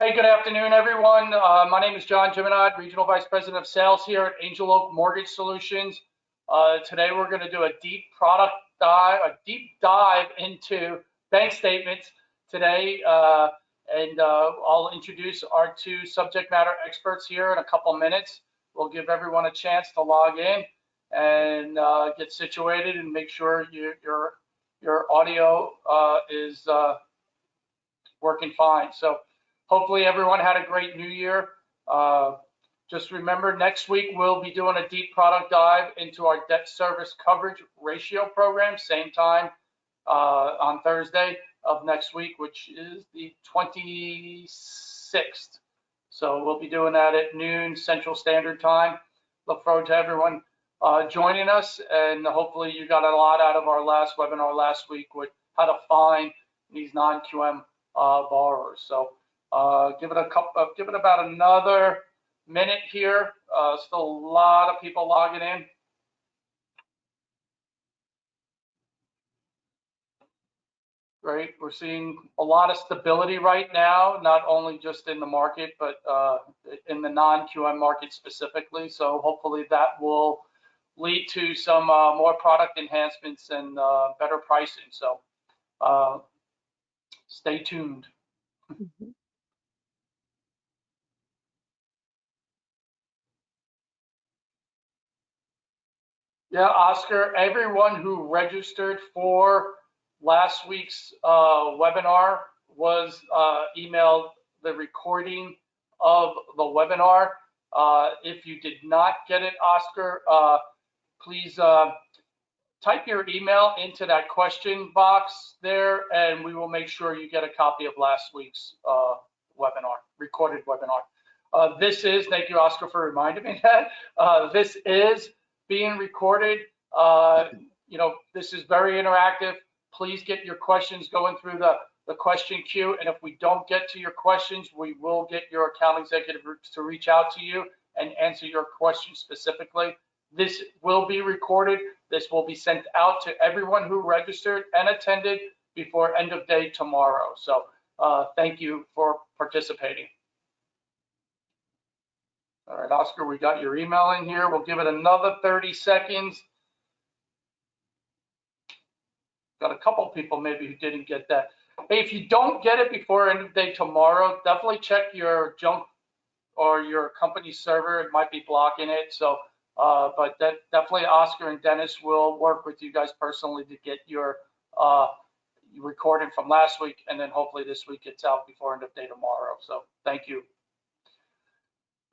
Hey, good afternoon, everyone. My name is Jeanmonod, Regional Vice President of Sales here at Angel Oak Mortgage Solutions. Today, we're going to do a deep dive into bank statements today, and I'll introduce our two subject matter experts here in a couple minutes. We'll give everyone a chance to log in and get situated and make sure your audio is working fine. So hopefully everyone had a great new year. Just remember, next week we'll be doing a deep product dive into our debt service coverage ratio program, same time on Thursday of next week, which is the 26th. So we'll be doing that at noon Central Standard Time. Look forward to everyone joining us, and hopefully you got a lot out of our last webinar last week with how to find these non-QM borrowers. So give it about another minute here. Still a lot of people logging in. Great, we're seeing a lot of stability right now, not only just in the market, but in the non-QM market specifically. So hopefully that will lead to some more product enhancements and better pricing. So stay tuned. Yeah, Oscar, everyone who registered for last week's webinar was emailed the recording of the webinar. If you did not get it, Oscar, please type your email into that question box there, and we will make sure you get a copy of last week's webinar, recorded webinar. Thank you, Oscar, for reminding me that. This is being recorded. This is very interactive. Please get your questions going through the question queue, and if we don't get to your questions, we will get your account executive to reach out to you and answer your question specifically. This will be recorded. This will be sent out to everyone who registered and attended before end of day tomorrow. So thank you for participating. All right, Oscar, we got your email in here. We'll give it another 30 seconds. Got a couple people maybe who didn't get that. Hey, if you don't get it before end of day tomorrow, definitely check your junk or your company server. It might be blocking it. So, but definitely Oscar and Dennis will work with you guys personally to get your recording from last week, and then hopefully this week it's out before end of day tomorrow. So thank you.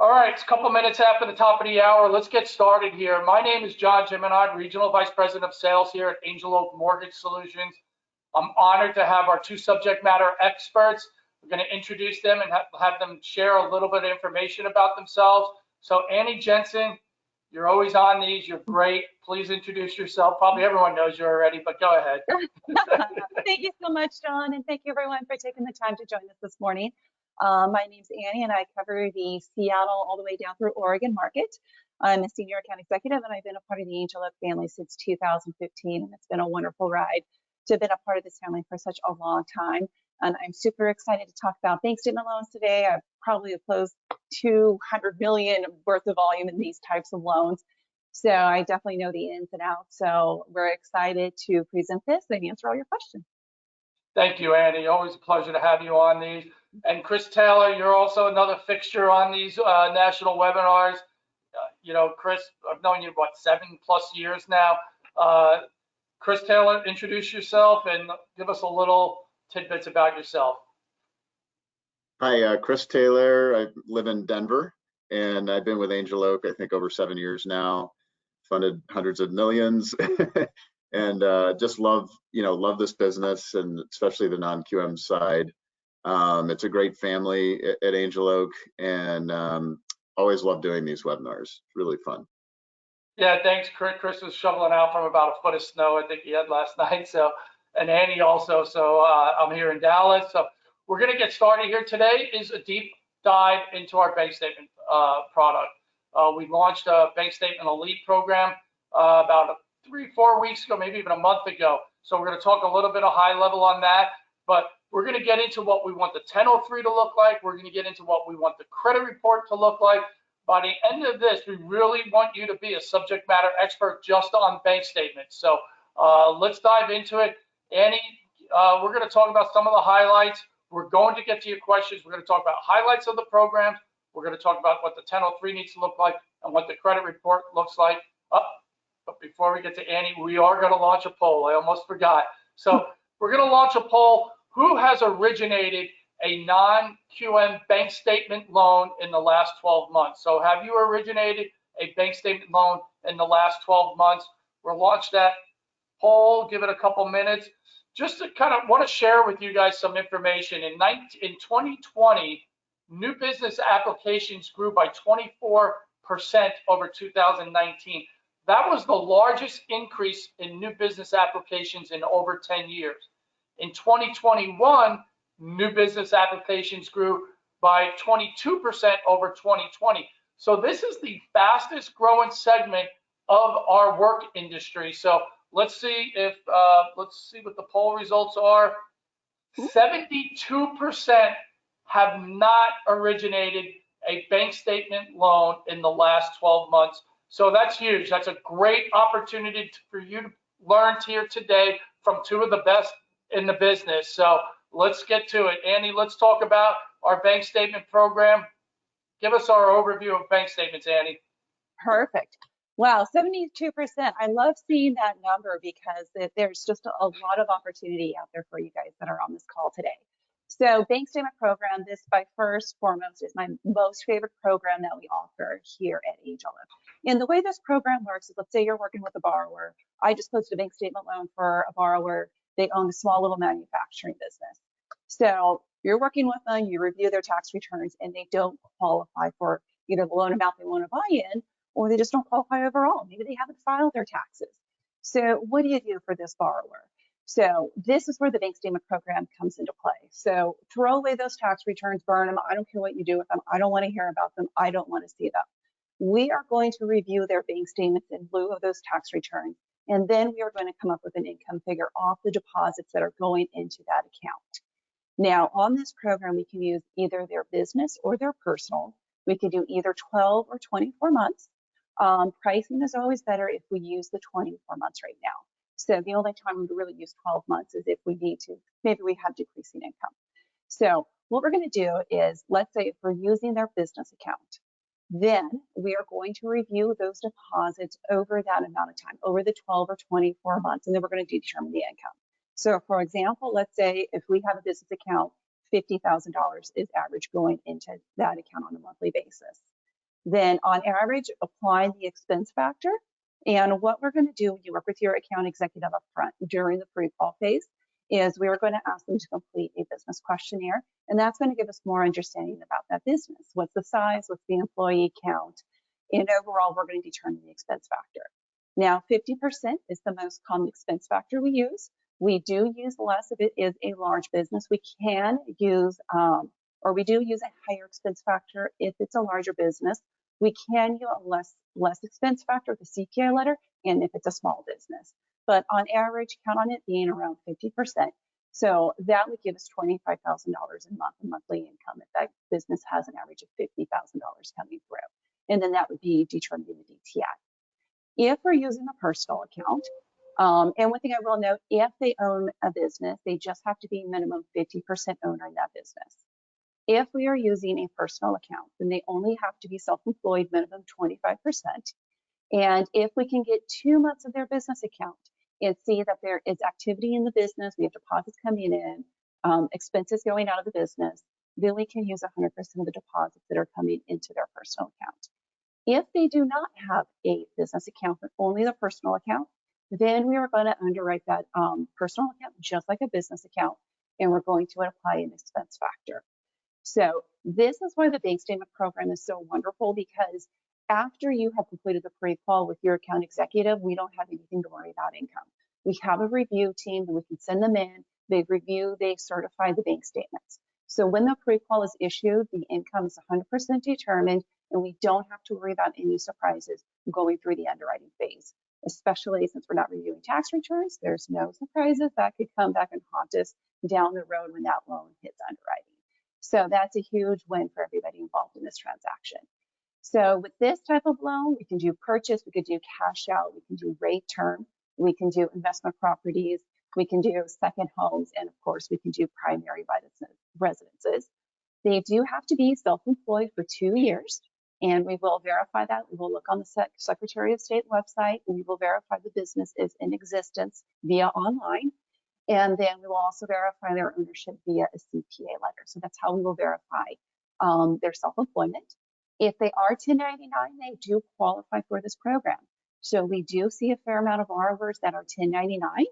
All right, it's a couple minutes after the top of the hour. Let's get started here. My name is Jeanmonod, Regional Vice President of Sales here at Angel Oak Mortgage Solutions. I'm honored to have our two subject matter experts. We're going to introduce them and have them share a little bit of information about themselves. So Annie Jensen, you're always on these. You're great. Please introduce yourself. Probably everyone knows you already, but go ahead. Thank you so much, John, and thank you everyone for taking the time to join us this morning. My name's Annie, and I cover the Seattle all the way down through Oregon market. I'm a senior account executive, and I've been a part of the Angel Oak family since 2015, and it's been a wonderful ride to have been a part of this family for such a long time. And I'm super excited to talk about bank statement loans today. I probably have closed 200 million worth of volume in these types of loans. So I definitely know the ins and outs. So we're excited to present this and answer all your questions. Thank you, Annie. Always a pleasure to have you on these. And Chris Taylor, you're also another fixture on these national webinars. Chris, I've known you, 7+ years now. Chris Taylor, introduce yourself and give us a little tidbits about yourself. Hi, Chris Taylor. I live in Denver, and I've been with Angel Oak, I think, over 7 years now. Funded hundreds of millions, and just love this business, and especially the non-QM side. It's a great family at Angel Oak, and always love doing these webinars. Really fun. Yeah, thanks, Chris. Chris was shoveling out from about a foot of snow, I think he had last night. So, and Annie also. So I'm here in Dallas. So we're going to get started here. Today is a deep dive into our bank statement product. We launched a Bank Statement Elite program about 3-4 weeks ago, maybe even a month ago. So we're going to talk a little bit of high level on that. but we're going to get into what we want the 1003 to look like. We're going to get into what we want the credit report to look like. By the end of this, we really want you to be a subject matter expert just on bank statements. So let's dive into it. Annie, we're going to talk about some of the highlights. We're going to get to your questions. We're going to talk about highlights of the programs. We're going to talk about what the 1003 needs to look like and what the credit report looks like. But before we get to Annie, we are going to launch a poll. I almost forgot. So we're going to launch a poll. Who has originated a non-QM bank statement loan in the last 12 months? So have you originated a bank statement loan in the last 12 months? We'll launch that poll, give it a couple minutes. Just to kind of want to share with you guys some information. In 2020, new business applications grew by 24% over 2019. That was the largest increase in new business applications in over 10 years. In 2021, new business applications grew by 22% over 2020. So this is the fastest growing segment of our work industry. So let's see what the poll results are. 72% have not originated a bank statement loan in the last 12 months. So that's huge. That's a great opportunity for you to learn here today from two of the best in the business. So let's get to it. Annie, let's talk about our bank statement program. Give us our overview of bank statements, Annie. Perfect. Wow, 72%. I love seeing that number because there's just a lot of opportunity out there for you guys that are on this call today. So bank statement program, this by first foremost is my most favorite program that we offer here at Angel Oak. And the way this program works is, let's say you're working with a borrower. I just posted a bank statement loan for a borrower. They own a small little manufacturing business. So you're working with them, you review their tax returns, and they don't qualify for either the loan amount they want to buy in, or they just don't qualify overall. Maybe they haven't filed their taxes. So what do you do for this borrower? So this is where the bank statement program comes into play. So throw away those tax returns, burn them. I don't care what you do with them. I don't want to hear about them. I don't want to see them. We are going to review their bank statements in lieu of those tax returns. And then we are going to come up with an income figure off the deposits that are going into that account. Now, on this program, we can use either their business or their personal. We could do either 12 or 24 months. Pricing is always better if we use the 24 months right now. So the only time we really use 12 months is if we need to, maybe we have decreasing income. So what we're going to do is, let's say if we're using their business account, then we are going to review those deposits over that amount of time, over the 12 or 24 months, and then we're going to determine the income. So for example, let's say if we have a business account, $50,000 is average going into that account on a monthly basis. Then on average, apply the expense factor. And what we're going to do when you work with your account executive up front during the pre-qual phase is we are going to ask them to complete a business questionnaire. And that's going to give us more understanding about that business. What's the size? What's the employee count? And overall, we're going to determine the expense factor. Now, 50% is the most common expense factor we use. We do use less if it is a large business. We can use, or we do use a higher expense factor if it's a larger business. We can use a less expense factor with a CPA letter, and if it's a small business. But on average, count on it being around 50%. So that would give us $25,000 a monthly income if that business has an average of $50,000 coming through. And then that would be determined in the DTI. If we're using a personal account, and one thing I will note, if they own a business, they just have to be minimum 50% owner in that business. If we are using a personal account, then they only have to be self-employed, minimum 25%. And if we can get 2 months of their business account and see that there is activity in the business, we have deposits coming in, expenses going out of the business, then we can use 100% of the deposits that are coming into their personal account. If they do not have a business account, but only the personal account, then we are going to underwrite that personal account just like a business account, and we're going to apply an expense factor. So this is why the bank statement program is so wonderful, because after you have completed the pre-qual with your account executive, we don't have anything to worry about income. We have a review team and we can send them in, they review, they certify the bank statements. So when the pre-qual is issued, the income is 100% determined and we don't have to worry about any surprises going through the underwriting phase. especially since we're not reviewing tax returns. There's no surprises that could come back and haunt us down the road when that loan hits underwriting. So that's a huge win for everybody involved in this transaction. So with this type of loan, we can do purchase, we could do cash out, we can do rate term, we can do investment properties, we can do second homes, and of course, we can do primary residences. They do have to be self-employed for 2 years, and we will verify that. We will look on the Secretary of State website, and we will verify the business is in existence via online. And then we will also verify their ownership via a CPA letter. So that's how we will verify their self-employment. If they are 1099, they do qualify for this program. So we do see a fair amount of borrowers that are 1099.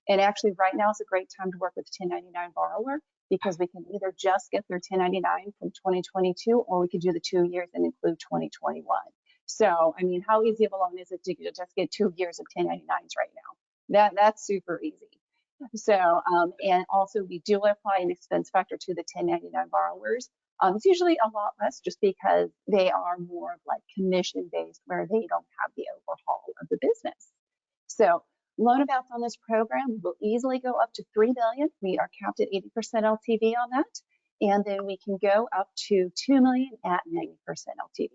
And actually right now is a great time to work with a 1099 borrower because we can either just get their 1099 from 2022 or we could do the 2 years and include 2021. So, I mean, how easy of a loan is it to just get 2 years of 1099s right now? That's super easy. So, and also we do apply an expense factor to the 1099 borrowers. It's usually a lot less just because they are more of like commission based where they don't have the overhaul of the business. So loan amounts on this program will easily go up to $3 million. We are capped at 80% LTV on that. And then we can go up to $2 million at 90% LTV.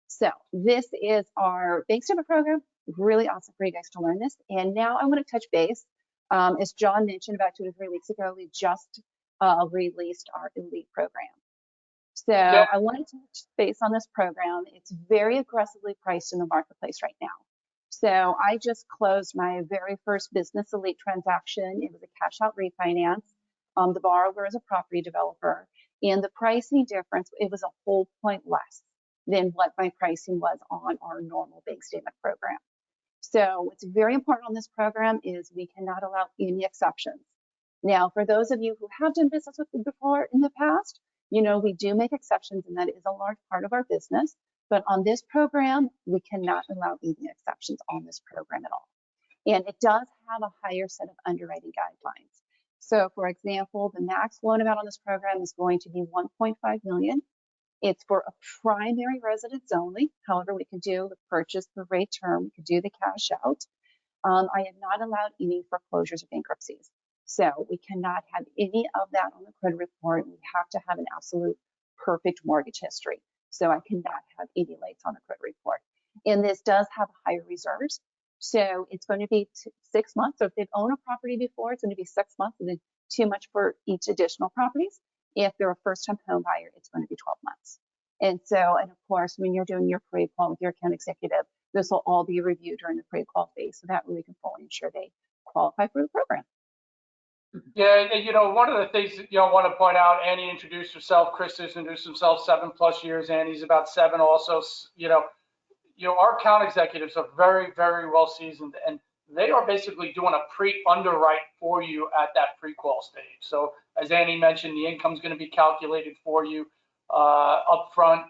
So this is our bank statement program. Really awesome for you guys to learn this. And now I want to touch base. As John mentioned about 2 to 3 weeks ago, we just released our elite program. So I wanted to touch base on this program. It's very aggressively priced in the marketplace right now. So I just closed my very first business elite transaction. It was a cash out refinance. The borrower is a property developer, and the pricing difference, it was a whole point less than what my pricing was on our normal bank statement program. So what's very important on this program is we cannot allow any exceptions. Now, for those of you who have done business with me before in the past, you know, we do make exceptions, and that is a large part of our business. But on this program, we cannot allow any exceptions on this program at all. And it does have a higher set of underwriting guidelines. So for example, the max loan amount on this program is going to be $1.5 million. It's for a primary residence only. However, we can do the purchase, the rate term, we could do the cash out. I have not allowed any foreclosures or bankruptcies. So we cannot have any of that on the credit report. We have to have an absolute perfect mortgage history. So I cannot have any lates on the credit report. And this does have higher reserves. So it's going to be 6 months. So if they've owned a property before, it's going to be 6 months and then 2 months for each additional properties. If they're a first-time home buyer, it's going to be 12 months. And so, and of course, when you're doing your pre-qual with your account executive, this will all be reviewed during the pre-qual phase. So that way we can fully ensure they qualify for the program. Yeah, and, you know, one of the things that, you know, I want to point out, Annie introduced herself, Chris has introduced himself 7+ years, Annie's about 7 also. You know, our account executives are very, very well seasoned, and they are basically doing a pre-underwrite for you at that pre-qual stage. So as Annie mentioned, the income is going to be calculated for you up front.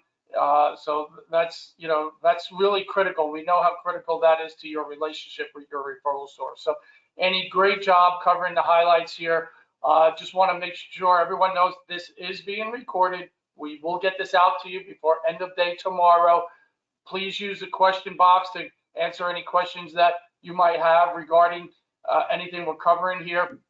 So that's, you know, that's really critical. We know how critical that is to your relationship with your referral source. So Annie, great job covering the highlights here. Just want to make sure everyone knows this is being recorded. We will get this out to you before end of day tomorrow. Please use the question box to answer any questions that you might have regarding anything we're covering here.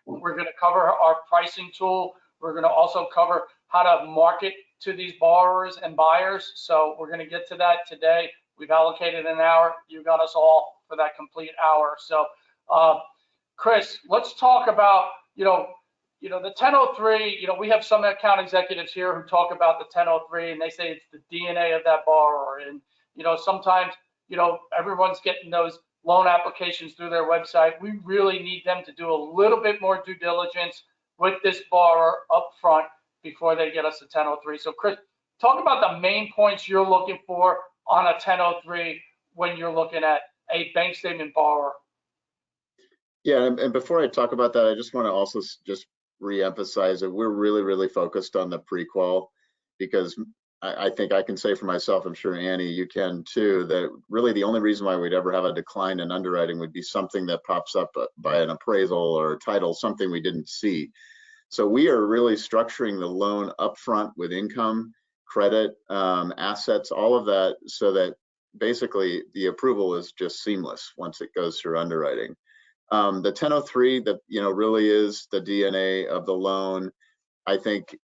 We're going to cover our pricing tool. We're going to also cover how to market to these borrowers and buyers. So we're going to get to that today. We've allocated an hour. You got us all for that complete hour. So Chris, let's talk about, you know, the 1003, you know, we have some account executives here who talk about the 1003 and they say it's the DNA of that borrower. And, you know, sometimes, you know, everyone's getting those loan applications through their website. We really need them to do a little bit more due diligence with this borrower up front before they get us a 1003. So Chris, talk about the main points you're looking for on a 1003 when you're looking at a bank statement borrower. Yeah, and before I talk about that, I just want to also just re-emphasize that we're really, really focused on the pre-qual, because I think I can say for myself, I'm sure Annie, you can too, that really the only reason why we'd ever have a decline in underwriting would be something that pops up by an appraisal or a title, something we didn't see. So we are really structuring the loan upfront with income, credit, assets, all of that, so that basically the approval is just seamless once it goes through underwriting. The 1003, that really is the DNA of the loan. I think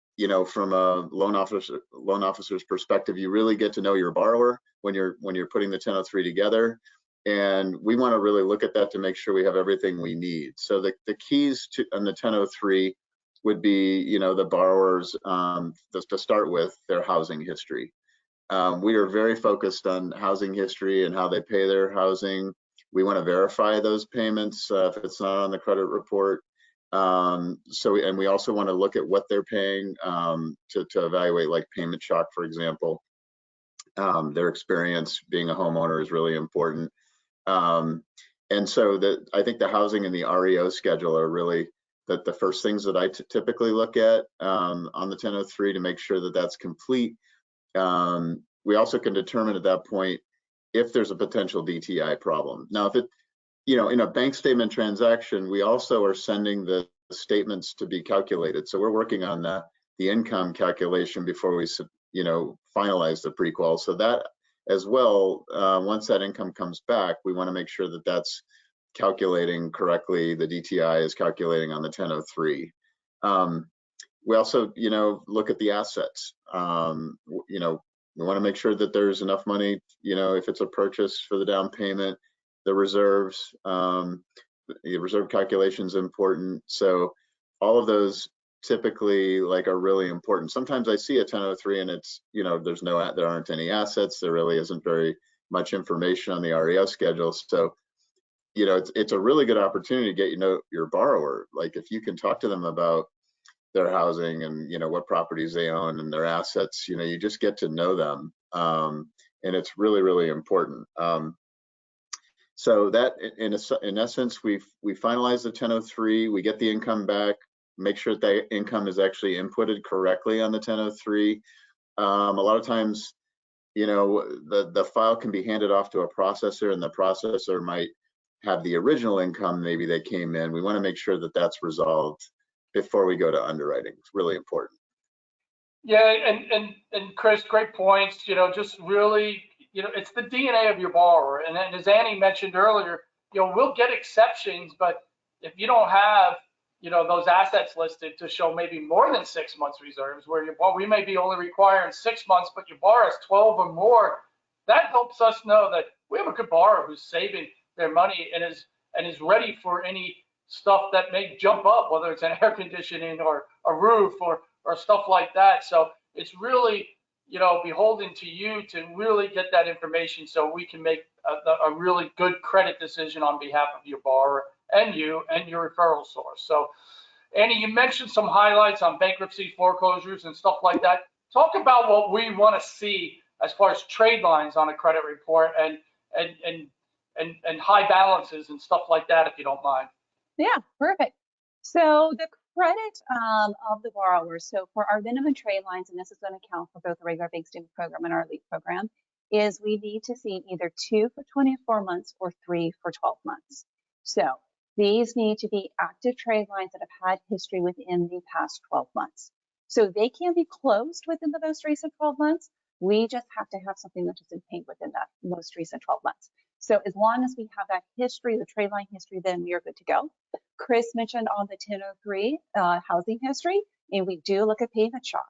from a loan officer's perspective, you really get to know your borrower when you're putting the 1003 together, and we want to really look at that to make sure we have everything we need. So the keys on the 1003 would be the borrowers, to start with, their housing history. We are very focused on housing history and how they pay their housing. We want to verify those payments if it's not on the credit report. And we also want to look at what they're paying to evaluate, like, payment shock, for example. Their experience being a homeowner is really important. And so I think the housing and the REO schedule are really the first things that I typically look at on the 1003 to make sure that that's complete. We also can determine at that point if there's a potential DTI problem. Now, if in a bank statement transaction, we also are sending the statements to be calculated. So we're working on the income calculation before we finalize the pre-qual. So that as well, once that income comes back, we want to make sure that that's calculating correctly. The DTI is calculating on the 1003. We also, look at the assets. We want to make sure that there's enough money, if it's a purchase, for the down payment, the reserves, the reserve calculation is important. So all of those typically are really important. Sometimes I see a 1003 and it's, there aren't any assets. There really isn't very much information on the REO schedule. So, it's a really good opportunity to get your borrower. Like, if you can talk to them about their housing and what properties they own and their assets, you just get to know them, and it's really, really important. So that in essence, we finalize the 1003, we get the income back, make sure that income is actually inputted correctly on the 1003. A lot of times, the file can be handed off to a processor, and the processor might have the original income maybe they came in. We want to make sure that that's resolved before we go to underwriting. It's really important. Yeah, and Chris, great points. Just really, it's the DNA of your borrower. And then, as Annie mentioned earlier, we'll get exceptions, but if you don't have, those assets listed to show maybe more than 6 months reserves, where we may be only requiring 6 months, but your borrower has 12 or more, that helps us know that we have a good borrower who's saving their money and is ready for any stuff that may jump up, whether it's an air conditioning or a roof or stuff like that. So it's really, beholden to you to really get that information so we can make a really good credit decision on behalf of your borrower and you and your referral source. So, Annie, you mentioned some highlights on bankruptcy, foreclosures, and stuff like that. Talk about what we want to see as far as trade lines on a credit report and high balances and stuff like that, if you don't mind. Yeah, perfect. So the credit of the borrower, so for our minimum trade lines, and this is going to count for both the regular bank statement program and our LEAP program, is we need to see either 2 for 24 months or 3 for 12 months. So these need to be active trade lines that have had history within the past 12 months. So they can be closed within the most recent 12 months. We just have to have something that is in paid within that most recent 12 months. So as long as we have that history, the trade line history, then we are good to go. Chris mentioned on the 1003 housing history, and we do look at payment shock.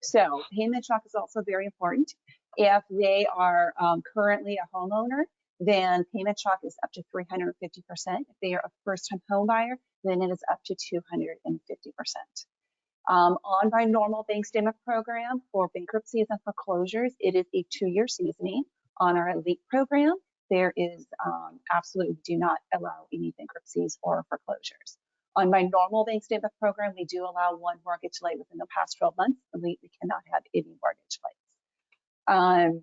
So payment shock is also very important. If they are currently a homeowner, then payment shock is up to 350%. If they are a first-time home buyer, then it is up to 250%. On my normal bank statement program for bankruptcies and foreclosures, it is a 2-year seasoning. On our elite program, there is absolutely do not allow any bankruptcies or foreclosures. On my normal bank statement program, we do allow 1 mortgage late within the past 12 months. Elite, we cannot have any mortgage lates.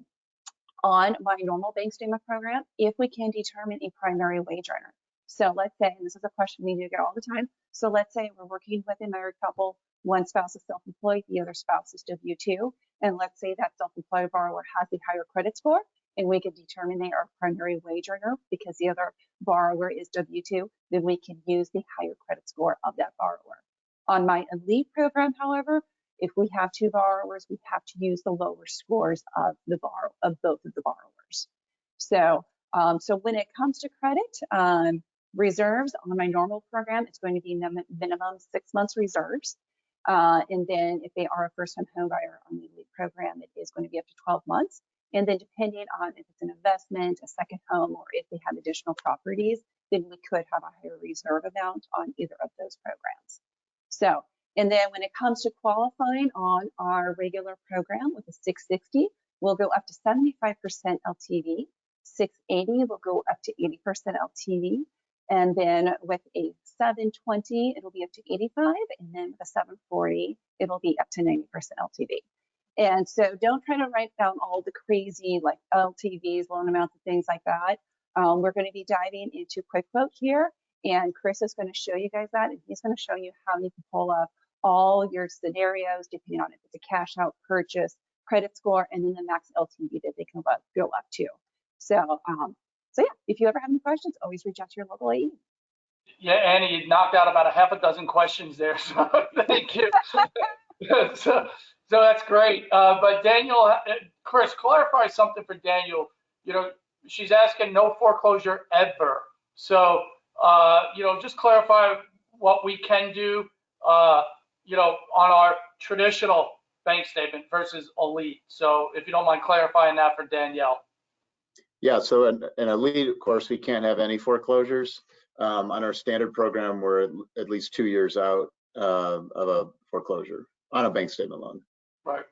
On my normal bank statement program, if we can determine a primary wage earner. So let's say, and this is a question we do get all the time. So let's say we're working with a married couple, one spouse is self-employed, the other spouse is W-2. And let's say that self-employed borrower has a higher credit score, and we can determine they are a primary wage earner because the other borrower is W-2, then we can use the higher credit score of that borrower. On my elite program, however, if we have 2 borrowers, we have to use the lower scores of both of the borrowers. So, so when it comes to credit, reserves on my normal program, it's going to be minimum 6 months reserves. And then if they are a first-time home buyer on the elite program, it is going to be up to 12 months. And then depending on if it's an investment, a second home, or if they have additional properties, then we could have a higher reserve amount on either of those programs. So, and then when it comes to qualifying on our regular program with a 660, we'll go up to 75% LTV. 680 will go up to 80% LTV. And then with a 720, it'll be up to 85. And then with a 740, it'll be up to 90% LTV. And so don't try to write down all the crazy like LTVs, loan amounts, and things like that. We're going to be diving into QuickBooks here, and Chris is going to show you guys that, and he's going to show you how you can pull up all your scenarios depending on if it's a cash out purchase, credit score, and then the max LTV that they can go up to. So, so yeah, if you ever have any questions, always reach out to your local AE. Yeah, Annie, you knocked out about a half a dozen questions there, so thank you. So that's great. But Daniel, Chris, clarify something for Daniel. You know, she's asking no foreclosure ever. So, you know, just clarify what we can do, you know, on our traditional bank statement versus elite. So if you don't mind clarifying that for Danielle. Yeah, so in elite, of course, we can't have any foreclosures. On our standard program, we're at least 2 years out of a foreclosure on a bank statement loan. Right.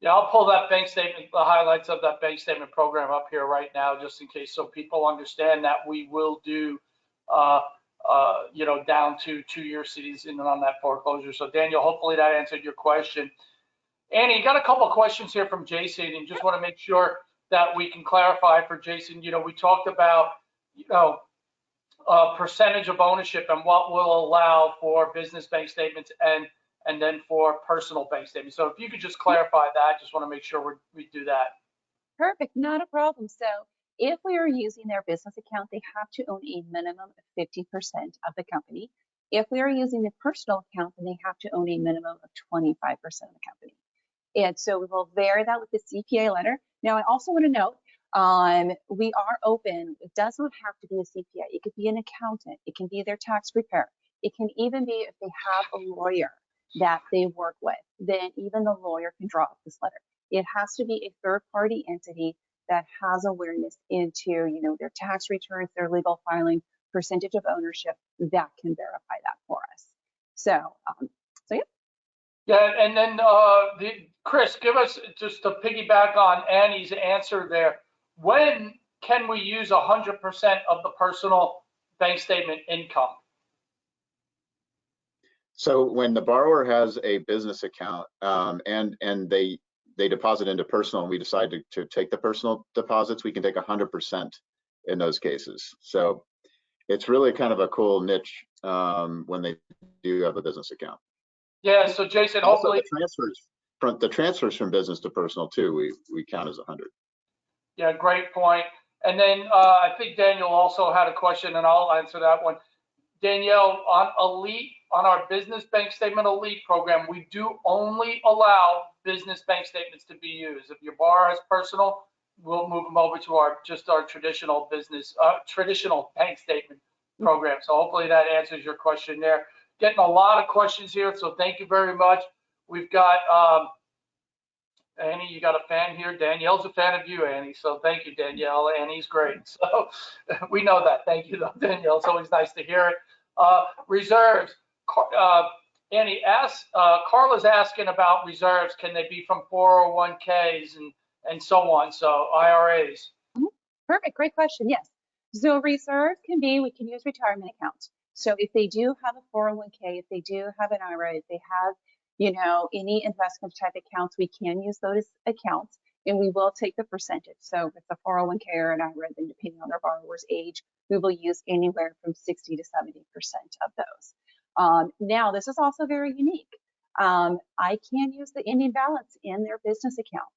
Yeah, I'll pull that bank statement, the highlights of that bank statement program up here right now, just in case, so people understand that we will do, you know, down to 2-year season on that foreclosure. So Daniel, hopefully that answered your question. Annie, you got a couple of questions here from Jason, and just want to make sure that we can clarify for Jason. You know, we talked about, you know, percentage of ownership and what will allow for business bank statements and then for personal bank statements. So if you could just clarify that, just want to make sure we do that. Perfect, not a problem. So if we are using their business account, they have to own a minimum of 50% of the company. If we are using the personal account, then they have to own a minimum of 25% of the company. And so we will vary that with the CPA letter. Now, I also want to note, we are open. It does not have to be a CPA. It could be an accountant. It can be their tax preparer. It can even be if they have a lawyer that they work with, then even the lawyer can draw up this letter. It has to be a third-party entity that has awareness into, you know, their tax returns, their legal filing, percentage of ownership that can verify that for us. So, so yeah. Yeah, and then Chris, give us, just to piggyback on Annie's answer there, when can we use 100% of the personal bank statement income? So when the borrower has a business account and they deposit into personal, and we decide to take the personal deposits, we can take 100% in those cases. So it's really kind of a cool niche when they do have a business account. Yeah, so Jason, hopefully also the transfers from business to personal too, we count as 100. Yeah, great point. And then I think Daniel also had a question, and I'll answer that one. Danielle, on elite, on our business bank statement elite program, we do only allow business bank statements to be used. If your borrower has personal, we'll move them over to our traditional business, traditional bank statement program. So hopefully that answers your question there. Getting a lot of questions here, so thank you very much. We've got Annie, you got a fan here. Danielle's a fan of you, Annie. So thank you, Danielle. Annie's great. So we know that. Thank you, though, Danielle. It's always nice to hear it. Reserves. Annie asks, Carla's asking about reserves. Can they be from 401ks and so on? So IRAs. Perfect. Great question. Yes. So reserves can be, we can use retirement accounts. So if they do have a 401k, if they do have an IRA, if they have, you know, any investment type accounts, we can use those accounts and we will take the percentage. So if it's a 401k or an IRA, then depending on their borrower's age, we will use anywhere from 60 to 70% of those. Now, this is also very unique. I can use the ending balance in their business account.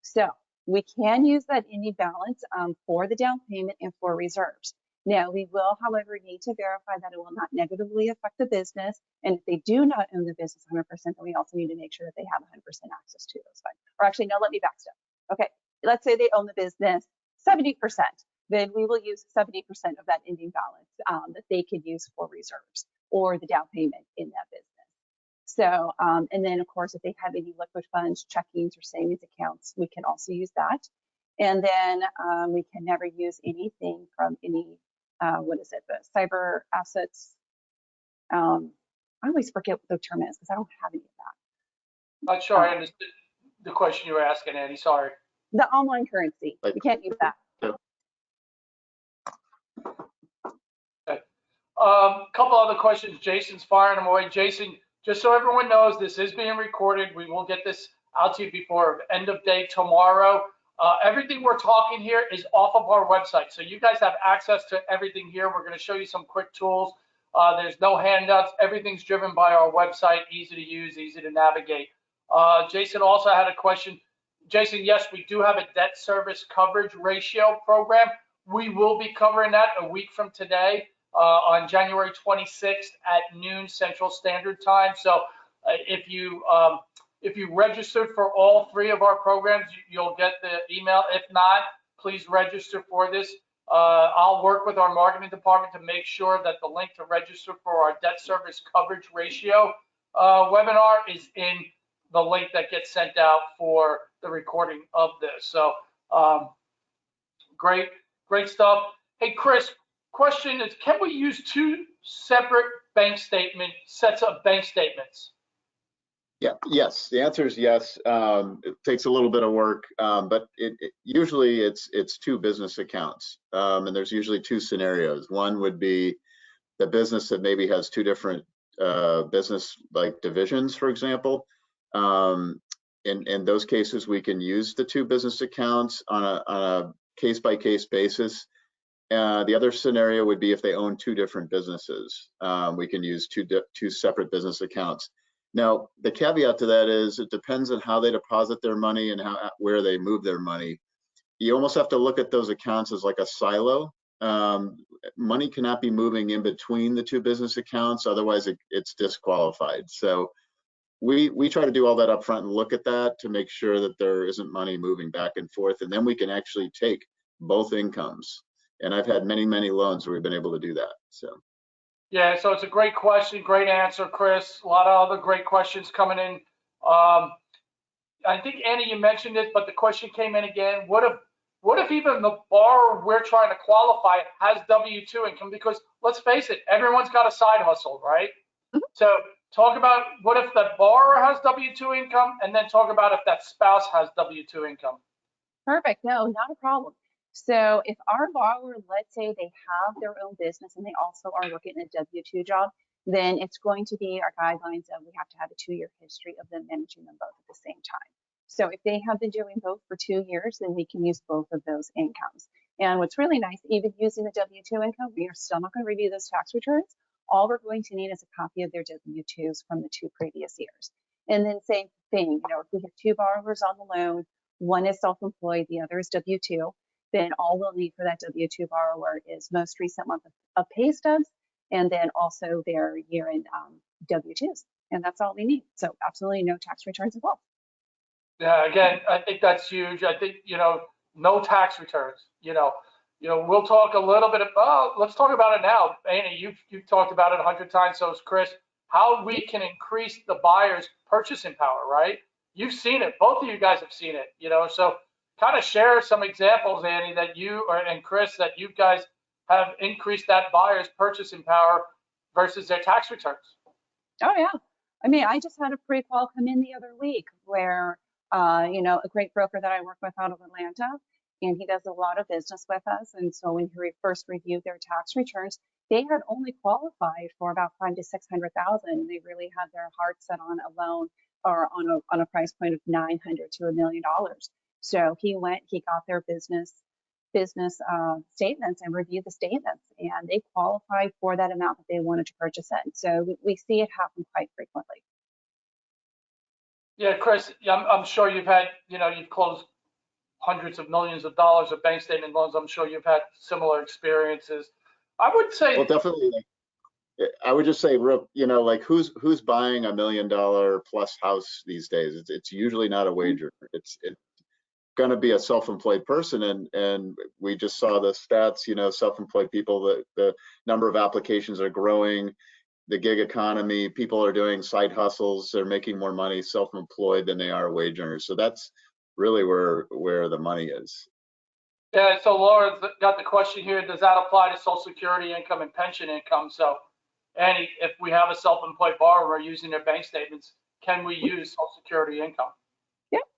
So we can use that ending balance for the down payment and for reserves. Now, we will, however, need to verify that it will not negatively affect the business. And if they do not own the business 100%, then we also need to make sure that they have 100% access to those funds. Or actually, no, let me backstep. Okay, let's say they own the business 70%, then we will use 70% of that ending balance that they could use for reserves or the down payment in that business. So, and then of course, if they have any liquid funds, checkings or savings accounts, we can also use that. And then we can never use anything from any, the cyber assets. I always forget what the term is because I don't have any of that. Not sure I understood the question you were asking, Annie, sorry. The online currency, we can't use that. Okay. Couple other questions. Jason's firing them away. Jason, just so everyone knows, this is being recorded. We will get this out to you before end of day tomorrow. Everything we're talking here is off of our website. So you guys have access to everything here. We're going to show you some quick tools. There's no handouts. Everything's driven by our website, easy to use, easy to navigate. Jason also had a question. Jason, yes, we do have a debt service coverage ratio program. We will be covering that a week from today on January 26th at noon Central Standard Time. So if you registered for all three of our programs, you'll get the email. If not, please register for this. I'll work with our marketing department to make sure that the link to register for our debt service coverage ratio webinar is in the link that gets sent out for the recording of this. So great stuff. Hey, Chris, question is, can we use two separate sets of bank statements? Yeah, yes, the answer is yes. It takes a little bit of work, but usually it's two business accounts, and there's usually two scenarios. One would be the business that maybe has two different business like divisions, for example. In those cases, we can use the two business accounts on a case-by-case basis. The other scenario would be if they own two different businesses. We can use two separate business accounts. Now, the caveat to that is it depends on how they deposit their money and where they move their money. You almost have to look at those accounts as like a silo. Money cannot be moving in between the two business accounts, otherwise it's disqualified. So we try to do all that up front and look at that to make sure that there isn't money moving back and forth, and then we can actually take both incomes. And I've had many loans where we've been able to do that. So. Yeah, so it's a great question, great answer, Chris. A lot of other great questions coming in. I think, Annie, you mentioned it, but the question came in again. What if even the borrower we're trying to qualify has W-2 income? Because let's face it, everyone's got a side hustle, right? So talk about what if the borrower has W-2 income, and then talk about if that spouse has W-2 income. Perfect. No, not a problem. So if our borrower, let's say they have their own business and they also are working a W-2 job, then it's going to be our guidelines that we have to have a 2-year history of them managing them both at the same time. So if they have been doing both for 2 years, then we can use both of those incomes. And what's really nice, even using the W-2 income, we are still not going to review those tax returns. All we're going to need is a copy of their W-2s from the 2 previous years. And then same thing, if we have 2 borrowers on the loan, one is self-employed, the other is W-2, then all we'll need for that W-2 borrower is most recent month of pay stubs, and then also their year-end W-2s. And that's all we need. So absolutely no tax returns involved. Yeah, again, I think that's huge. I think, no tax returns, we'll talk a little bit about, let's talk about it now. Annie, you've talked about it 100 times, so is Chris, how we can increase the buyer's purchasing power, right? You've seen it, both of you guys have seen it, so kind of share some examples, Annie, that and Chris, that you guys have increased that buyer's purchasing power versus their tax returns. Oh yeah, I mean, I just had a pre-qual come in the other week where, a great broker that I work with out of Atlanta, and he does a lot of business with us. And so when he first reviewed their tax returns, they had only qualified for about $500,000 to $600,000. They really had their heart set on a loan or on a price point of $900,000 to $1 million. So he got their business statements and reviewed the statements, and they qualified for that amount that they wanted to purchase it. So we see it happen quite frequently. Yeah, Chris, I'm sure you've had, you've closed hundreds of millions of dollars of bank statement loans. I'm sure you've had similar experiences. I would say, well, definitely. I would just say, like who's buying $1 million plus house these days? It's usually not a wager. going to be a self-employed person, and we just saw the stats, you know, self-employed people, the number of applications are growing, the gig economy, people are doing side hustles, they're making more money self-employed than they are wage earners. So that's really where the money is. Yeah, so Laura's got the question here, does that apply to Social Security income and pension income? So, Annie, if we have a self-employed borrower using their bank statements, can we use Social Security income?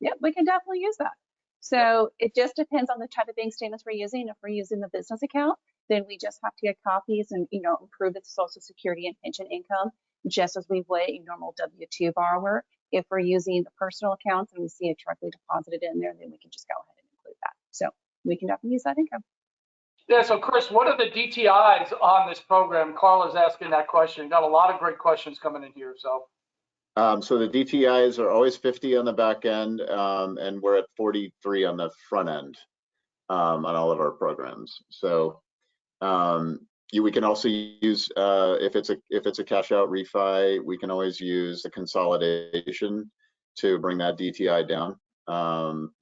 Yep, we can definitely use that. So it just depends on the type of bank statements we're using. If we're using the business account, then we just have to get copies and, you know, improve its Social Security and pension income, just as we would a normal W-2 borrower. If we're using the personal accounts and we see it directly deposited in there, then we can just go ahead and include that. So we can definitely use that income. Yeah, so Chris, what are the DTIs on this program? Carla's asking that question. Got a lot of great questions coming in here, so. So the DTIs are always 50 on the back end, and we're at 43 on the front end on all of our programs. So we can also use if it's a cash out refi, we can always use the consolidation to bring that DTI down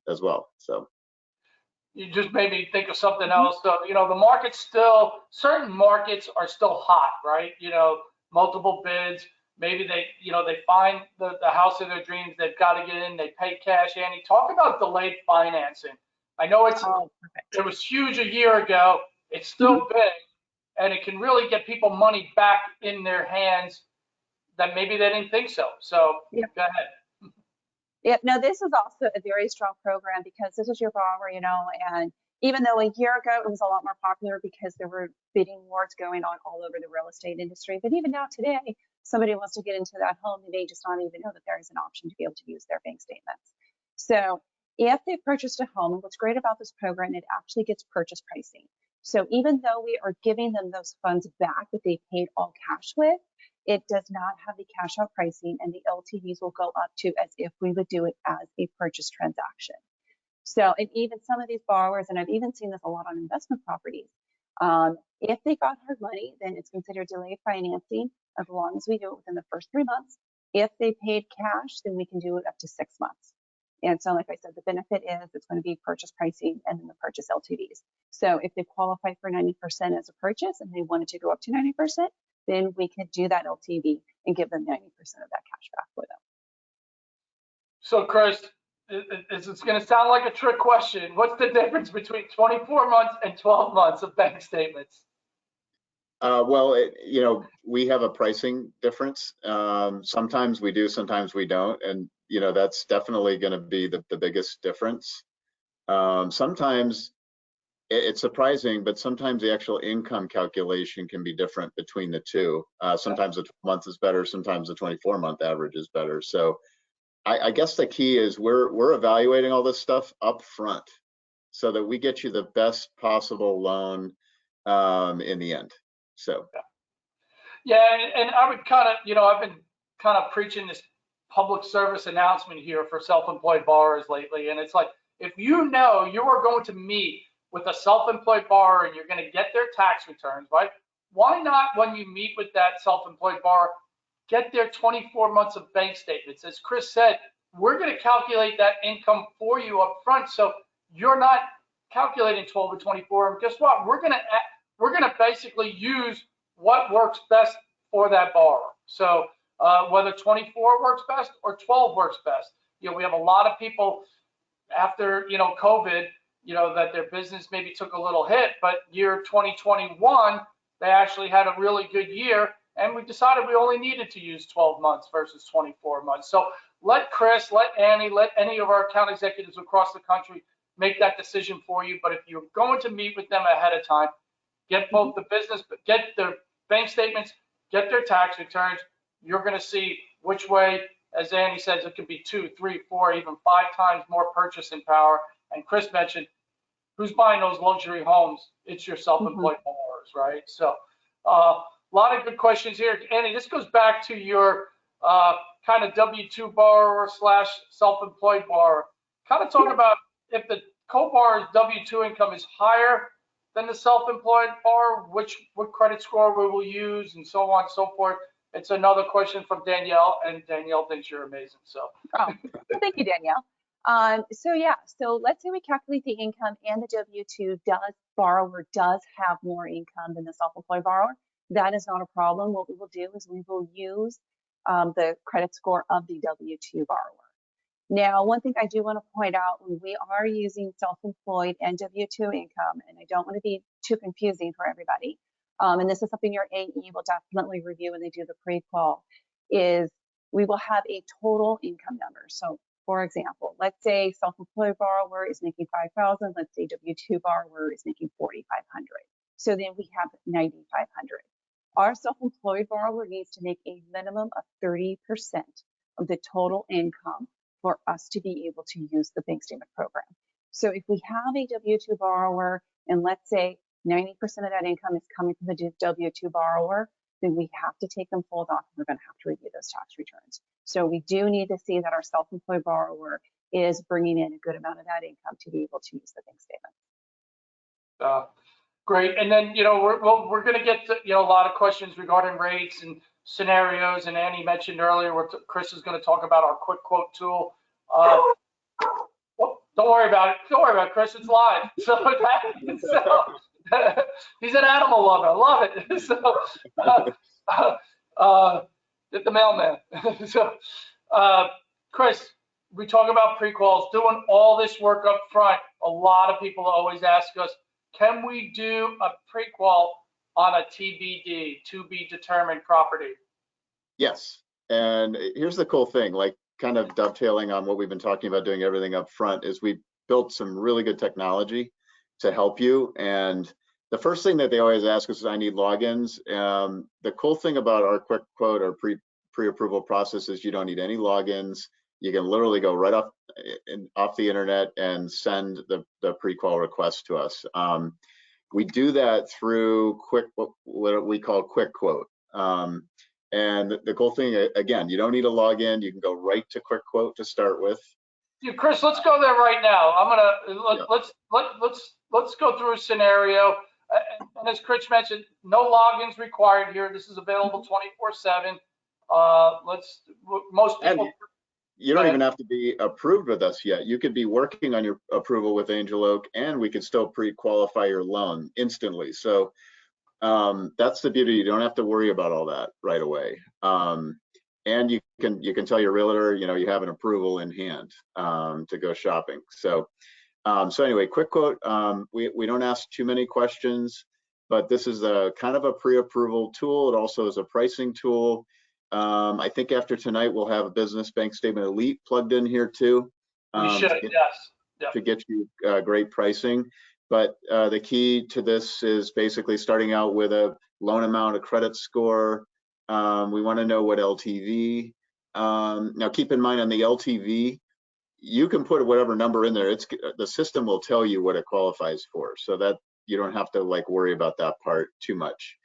as well. So You just made me think of something else. So, you know, the market's still, certain markets are still hot, right? You know, multiple bids. Maybe they, you know, they find the house of their dreams. They've got to get in. They pay cash. Annie, talk about delayed financing. I know it was huge a year ago. It's still big, and it can really get people money back in their hands that maybe they didn't think so. So go ahead. Yep, no, this is also a very strong program because this is your borrower, you know, and even though a year ago it was a lot more popular because there were bidding wars going on all over the real estate industry, but even now today, somebody wants to get into that home, they may just not even know that there is an option to be able to use their bank statements. So if they purchased a home, and what's great about this program, it actually gets purchase pricing. So even though we are giving them those funds back that they paid all cash with, it does not have the cash out pricing, and the LTVs will go up to as if we would do it as a purchase transaction. So, and even some of these borrowers, and I've even seen this a lot on investment properties, if they got hard money, then it's considered delayed financing as long as we do it within the first 3 months. If they paid cash, then we can do it up to 6 months. And so, like I said, the benefit is it's going to be purchase pricing and then the purchase LTVs. So if they qualify for 90% as a purchase and they wanted to go up to 90%, then we could do that LTV and give them 90% of that cash back for them. So Chris, it's going to sound like a trick question. What's the difference between 24 months and 12 months of bank statements? Well, you know, we have a pricing difference. Sometimes we do, sometimes we don't. And, you know, that's definitely going to be the biggest difference. Sometimes it's surprising, but sometimes the actual income calculation can be different between the two. Sometimes the 12 month is better, sometimes the 24-month average is better. So I guess the key is we're evaluating all this stuff up front so that we get you the best possible loan in the end. So yeah, and I would kind of, you know, I've been kind of preaching this public service announcement here for self-employed borrowers lately, and it's like, if you know you are going to meet with a self-employed borrower and you're going to get their tax returns, right? Why not, when you meet with that self-employed borrower, get their 24 months of bank statements? As Chris said, we're going to calculate that income for you up front, so you're not calculating 12 or 24. And guess what? We're going to basically use what works best for that borrower. So whether 24 works best or 12 works best. You know, we have a lot of people after, you know, COVID, you know, that their business maybe took a little hit, but year 2021, they actually had a really good year, and we decided we only needed to use 12 months versus 24 months. So let Chris, let Annie, let any of our account executives across the country make that decision for you. But if you're going to meet with them ahead of time, get both the business, get their bank statements, get their tax returns. You're going to see which way, as Annie says, it could be 2, 3, 4, even 5 times more purchasing power. And Chris mentioned, who's buying those luxury homes? It's your self-employed borrowers, right? So a lot of good questions here. Annie, this goes back to your kind of W-2 borrower / self-employed borrower. Kind of talk about if the co-borrower's W-2 income is higher than the self-employed borrower, what credit score we will use, and so on and so forth. It's another question from Danielle, and Danielle thinks you're amazing. So thank you, Danielle. So yeah, so let's say we calculate the income and the W-2 borrower does have more income than the self-employed borrower. That is not a problem. What we will do is we will use the credit score of the W-2 borrower. Now, one thing I do want to point out, when we are using self-employed and W-2 income, and I don't want to be too confusing for everybody, and this is something your AE will definitely review when they do the pre-qual, is we will have a total income number. So for example, let's say self-employed borrower is making 5,000. Let's say W-2 borrower is making 4,500. So then we have 9,500. Our self-employed borrower needs to make a minimum of 30% of the total income for us to be able to use the bank statement program. So if we have a W-2 borrower, and let's say 90% of that income is coming from the W-2 borrower, then we have to take them full doc, and we're going to have to review those tax returns. So we do need to see that our self-employed borrower is bringing in a good amount of that income to be able to use the bank statement. Great. And then, we're going to get to, a lot of questions regarding rates and scenarios. And Annie mentioned earlier, Chris is going to talk about our quick quote tool. Don't worry about it. Don't worry about it, Chris. It's live. So he's an animal lover. I love it. So the mailman. So Chris, we talk about pre-quals, doing all this work up front. A lot of people always ask us, can we do a pre-qual on a TBD, to be determined property? Yes. And here's the cool thing, like kind of dovetailing on what we've been talking about, doing everything up front, is we built some really good technology to help you. And the first thing that they always ask us is, I need logins. The cool thing about our quick quote or pre-approval process is you don't need any logins. You can literally go right off the internet and send the pre-qual request to us. We do that through what we call quick quote. And the cool thing, again, you don't need a login. You can go right to quick quote to start with. Yeah, Chris, let's go there right now. Let's go through a scenario. And as Chris mentioned, no logins required here. This is available 24/7. Most people. You don't even have to be approved with us yet. You could be working on your approval with Angel Oak, and we could still pre-qualify your loan instantly. So that's the beauty. You don't have to worry about all that right away. And you can tell your realtor, you have an approval in hand to go shopping. So anyway, quick quote. We don't ask too many questions, but this is a kind of a pre-approval tool. It also is a pricing tool. I think after tonight we'll have a Business Bank Statement Elite plugged in here too. We should, yes. Yep. To get you great pricing. But the key to this is basically starting out with a loan amount, a credit score. We want to know what LTV. Now keep in mind on the LTV, you can put whatever number in there. The system will tell you what it qualifies for, so that you don't have to worry about that part too much.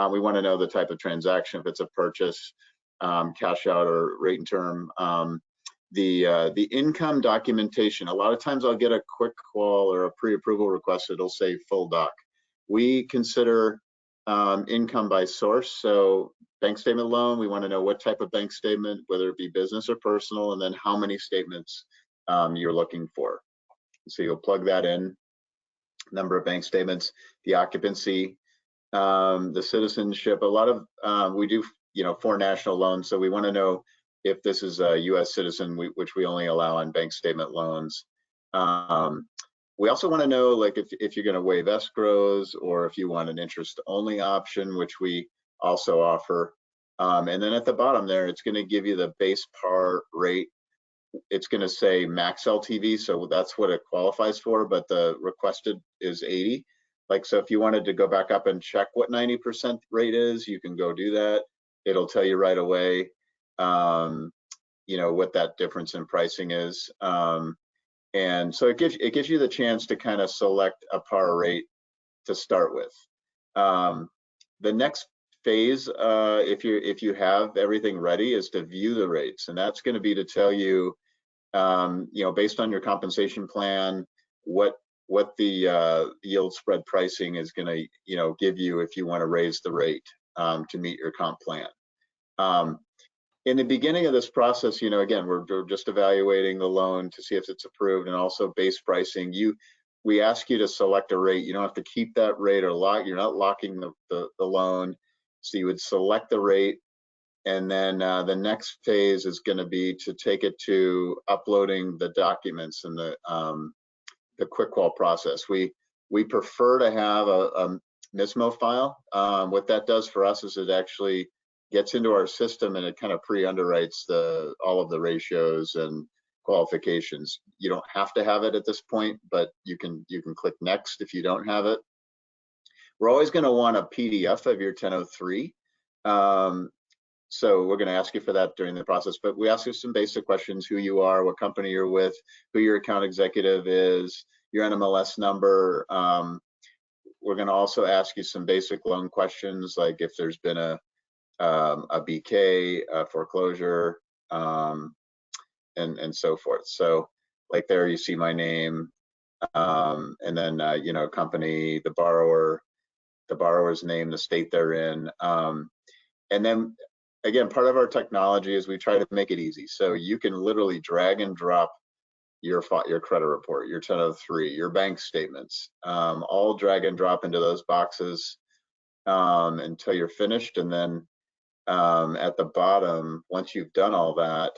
We want to know the type of transaction, if it's a purchase, cash out, or rate and term. The income documentation, a lot of times I'll get a quick call or a pre-approval request, it'll say full doc. We consider income by source. So bank statement loan, we want to know what type of bank statement, whether it be business or personal, and then how many statements you're looking for. So you'll plug that in, number of bank statements, the occupancy, the citizenship. A lot of we do foreign national loans, so we want to know if this is a U.S. citizen, which we only allow on bank statement loans. We also want to know if you're going to waive escrows, or if you want an interest only option, which we also offer. And then at the bottom there, it's going to give you the base par rate. It's going to say max LTV, so that's what it qualifies for, but the requested is 80. So if you wanted to go back up and check what 90% rate is, you can go do that. It'll tell you right away what that difference in pricing is. And so it gives you the chance to kind of select a par rate to start with. The next phase, if you have everything ready, is to view the rates, and that's going to be to tell you, based on your compensation plan, what the yield spread pricing is going to give you if you want to raise the rate to meet your comp plan. in the beginning of this process, you know, again, we're just evaluating the loan to see if it's approved, and also base pricing. We ask you to select a rate. You don't have to keep that rate or lock. You're not locking the loan. So you would select the rate, and then the next phase is going to be to take it to uploading the documents and the quick qual process. We prefer to have a MISMO file. What that does for us is it actually gets into our system, and it kind of pre-underwrites all of the ratios and qualifications. You don't have to have it at this point, but you can click next if you don't have it. We're always going to want a PDF of your 1003. So we're going to ask you for that during the process, but we ask you some basic questions: who you are, what company you're with, who your account executive is, your NMLS number. We're going to also ask you some basic loan questions, like if there's been a BK, a foreclosure, and so forth. So like there you see my name, and then you know, company, the borrower's name, the state they're in, and then again, part of our technology is we try to make it easy, so you can literally drag and drop your credit report, your 1003, your bank statements, all drag and drop into those boxes until you're finished. And then at the bottom, once you've done all that,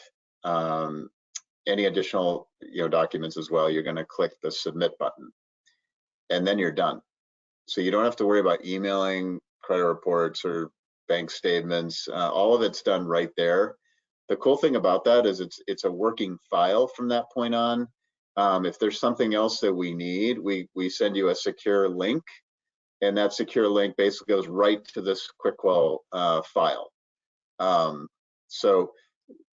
any additional documents as well, you're going to click the submit button, and then you're done. So you don't have to worry about emailing credit reports or bank statements. All of it's done right there. The cool thing about that is it's a working file from that point on. If there's something else that we need, we send you a secure link, and that secure link basically goes right to this quick qual file. So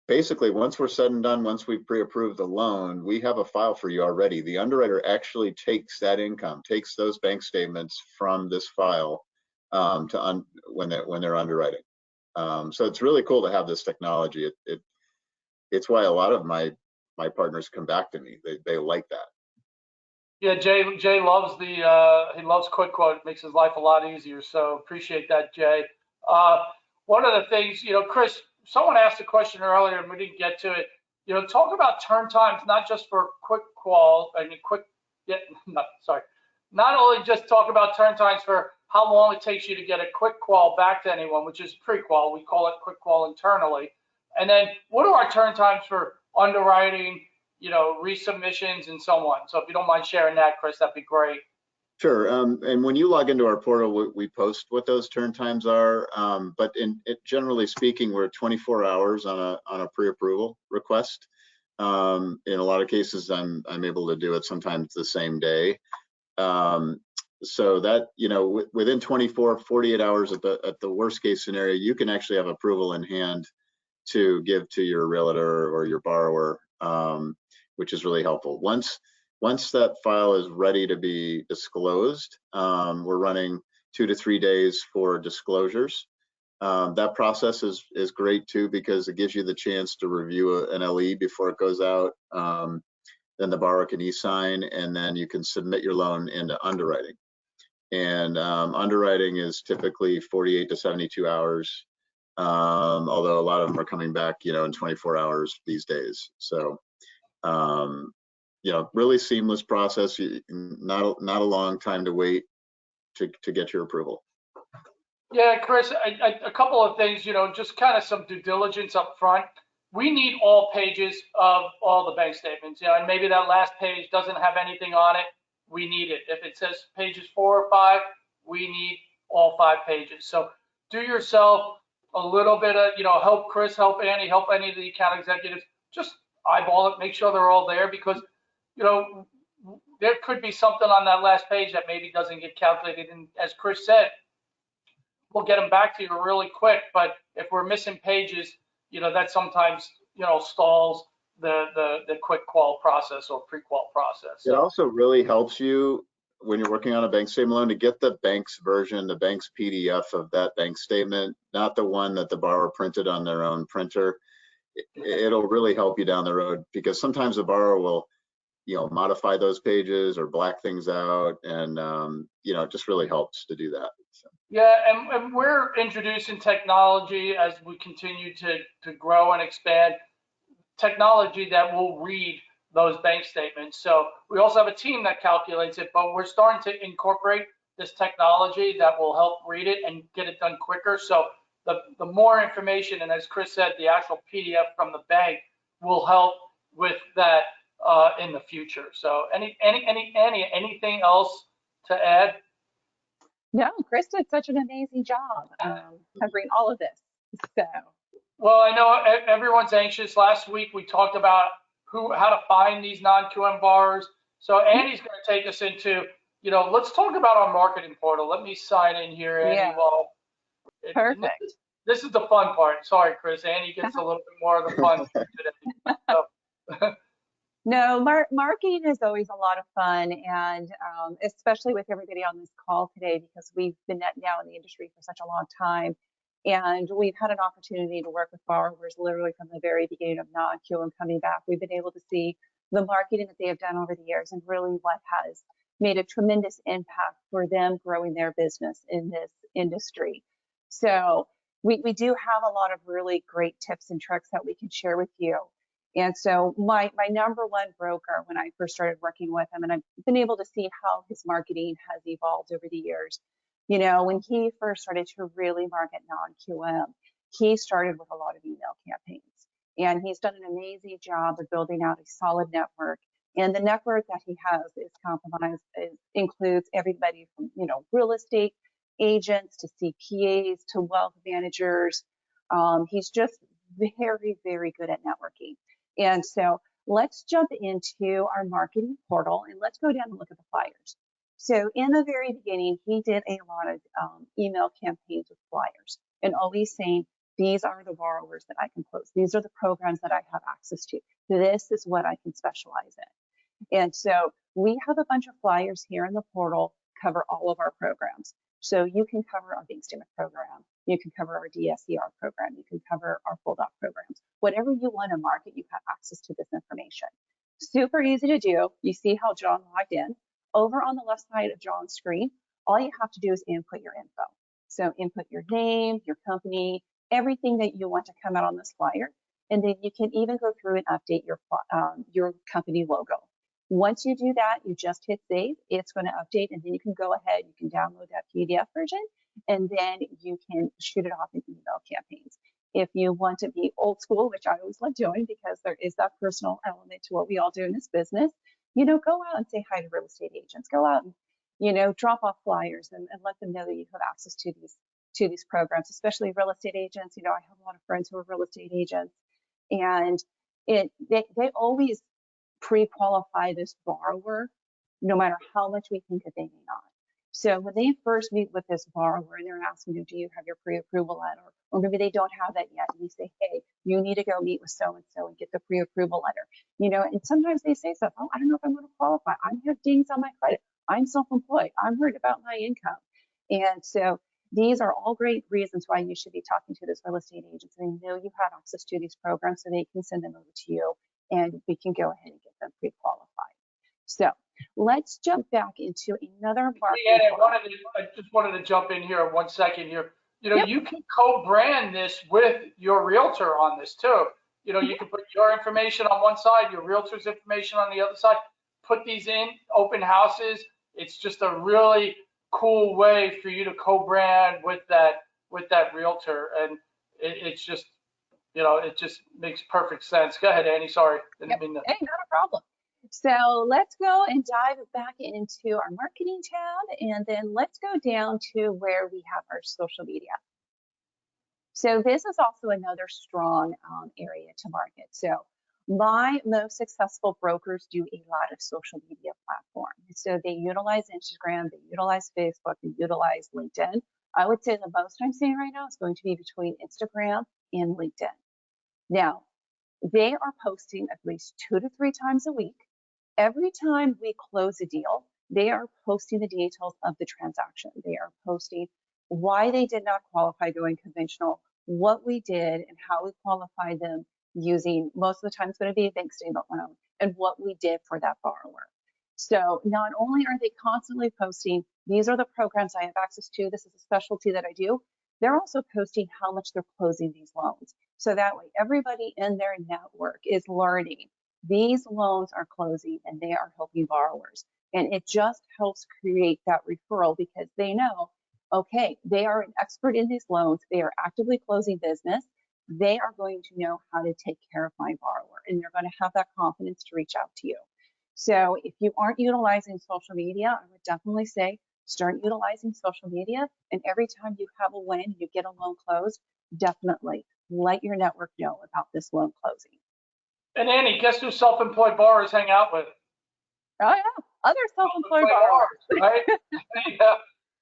basically, once we're said and done, once we pre-approve the loan, we have a file for you already. The underwriter actually takes that income, takes those bank statements from this file when they're underwriting. So it's really cool to have this technology. It's why a lot of my partners come back to me. They like that. Yeah, Jay loves he loves quick quote. It makes his life a lot easier. So appreciate that, Jay. One of the things, Chris, someone asked a question earlier and we didn't get to it. Talk about turn times, not just for quick qual. Not only just talk about turn times for how long it takes you to get a quick qual back to anyone, which is pre-qual. We call it quick qual internally. And then what are our turn times for underwriting, resubmissions and so on? So if you don't mind sharing that, Chris, that'd be great. Sure. And when you log into our portal, we post what those turn times are. But generally speaking, we're 24 hours on a pre-approval request. In a lot of cases, I'm able to do it sometimes the same day. So that, within 48 hours at the worst case scenario, you can actually have approval in hand to give to your realtor or your borrower, which is really helpful. Once that file is ready to be disclosed, we're running 2 to 3 days for disclosures. That process is great too, because it gives you the chance to review an LE before it goes out. Then the borrower can e-sign, and then you can submit your loan into underwriting. And underwriting is typically 48 to 72 hours, although a lot of them are coming back, in 24 hours these days. So, really seamless process. Not a long time to wait to get your approval. Yeah, Chris, a couple of things, just kind of some due diligence up front. We need all pages of all the bank statements, and maybe that last page doesn't have anything on it. We need it. If it says pages 4 or 5, we need all 5 pages. So do yourself a little bit of, help Chris, help Annie, help any of the account executives. Just eyeball it, make sure they're all there, because, there could be something on that last page that maybe doesn't get calculated. And as Chris said, we'll get them back to you really quick. But if we're missing pages, that sometimes, stalls the quick qual process or pre-qual process. It also really helps you when you're working on a bank statement loan to get the bank's version, the bank's PDF of that bank statement, not the one that the borrower printed on their own printer. It'll really help you down the road, because sometimes the borrower will, modify those pages or black things out, and it just really helps to do that. So. Yeah, and we're introducing technology as we continue to grow and expand, technology that will read those bank statements. So we also have a team that calculates it, but we're starting to incorporate this technology that will help read it and get it done quicker. So the more information, and as Chris said, the actual PDF from the bank will help with that in the future. So anything else to add? No, Chris did such an amazing job covering all of this. So. Well, I know everyone's anxious. Last week we talked about how to find these non-QM borrowers. So Andy's going to take us into, let's talk about our marketing portal. Let me sign in here, Andy. Yeah. Well, Perfect. This is the fun part. Sorry, Chris. Andy gets a little bit more of the fun today. So. No, marketing is always a lot of fun, and especially with everybody on this call today, because we've been now in the industry for such a long time, and we've had an opportunity to work with borrowers literally from the very beginning of non-QM coming back. We've been able to see the marketing that they have done over the years and really what has made a tremendous impact for them growing their business in this industry. So we do have a lot of really great tips and tricks that we can share with you. And so my number one broker, when I first started working with him, and I've been able to see how his marketing has evolved over the years. When he first started to really market non-QM, he started with a lot of email campaigns. And he's done an amazing job of building out a solid network. And the network that he has is compromised, includes everybody from, real estate agents to CPAs to wealth managers. He's just very, very good at networking. And so let's jump into our marketing portal and let's go down and look at the flyers. So in the very beginning, he did a lot of email campaigns with flyers and always saying, these are the borrowers that I can close. These are the programs that I have access to. This is what I can specialize in. And so we have a bunch of flyers here in the portal, cover all of our programs. So you can cover our bank statement program. You can cover our DSCR program. You can cover our full doc programs. Whatever you want to market, you have access to this information. Super easy to do. You see how John logged in. Over on the left side of John's screen, all you have to do is input your info. So input your name, your company, everything that you want to come out on this flyer. And then you can even go through and update your company logo. Once you do that, you just hit save. It's going to update, and then you can go ahead. You can download that PDF version, and then you can shoot it off in email campaigns. If you want to be old school, which I always love doing because there is that personal element to what we all do in this business, go out and say hi to real estate agents. Go out and, drop off flyers and let them know that you have access to these programs, especially real estate agents. I have a lot of friends who are real estate agents, and they always pre-qualify this borrower, no matter how much we think that they may not. So when they first meet with this borrower and they're asking them, do you have your pre-approval letter? Or maybe they don't have that yet. And we say, hey, you need to go meet with so-and-so and get the pre-approval letter. And sometimes they say stuff, oh, I don't know if I'm going to qualify. I have dings on my credit. I'm self-employed. I'm worried about my income. And so these are all great reasons why you should be talking to this real estate agent. So they know you have access to these programs, so they can send them over to you, and we can go ahead and get them pre-qualified. So let's jump back into another market. Yeah, I just wanted to jump in here 1 second here. Yep. You can co-brand this with your realtor on this too. You can put your information on one side, your realtor's information on the other side. Put these in open houses. It's just a really cool way for you to co-brand with that realtor, and it's just it just makes perfect sense. Go ahead, Annie. Sorry. Hey, not a problem. So let's go and dive back into our marketing tab, and then let's go down to where we have our social media. So this is also another strong area to market. So my most successful brokers do a lot of social media platforms. So they utilize Instagram, they utilize Facebook, they utilize LinkedIn. I would say the most I'm seeing right now is going to be between Instagram and LinkedIn. Now, they are posting at least 2 to 3 times a week. Every time we close a deal, they are posting the details of the transaction. They are posting why they did not qualify going conventional, what we did, and how we qualified them using, most of the time it's going to be a bank statement loan, and what we did for that borrower. So not only are they constantly posting, these are the programs I have access to, this is a specialty that I do, they're also posting how much they're closing these loans. So that way everybody in their network is learning these loans are closing and they are helping borrowers. And it just helps create that referral because they know, okay, they are an expert in these loans, they are actively closing business, they are going to know how to take care of my borrower, and they're going to have that confidence to reach out to you. So if you aren't utilizing social media, I would definitely say start utilizing social media, and every time you have a win, you get a loan closed, definitely let your network know about this loan closing. And Annie, guess who self-employed borrowers hang out with? Oh yeah, other self-employed borrowers, right? Yeah.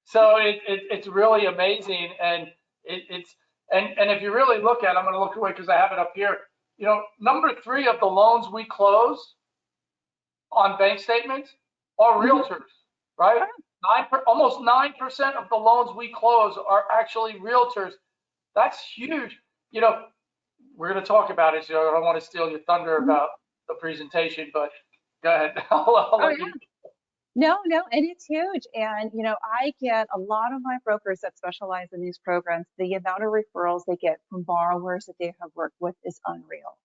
So it's really amazing, and and if you really look at it, I'm going to look away because I have it up here. You know, number 3 of the loans we close on bank statements are realtors, right? Almost 9% of the loans we close are actually realtors. That's huge. You know, we're going to talk about it, so I don't want to steal your thunder about the presentation, but go ahead. I'll let you. No, and it's huge. And, you know, I get a lot of my brokers that specialize in these programs, the amount of referrals they get from borrowers that they have worked with is unreal.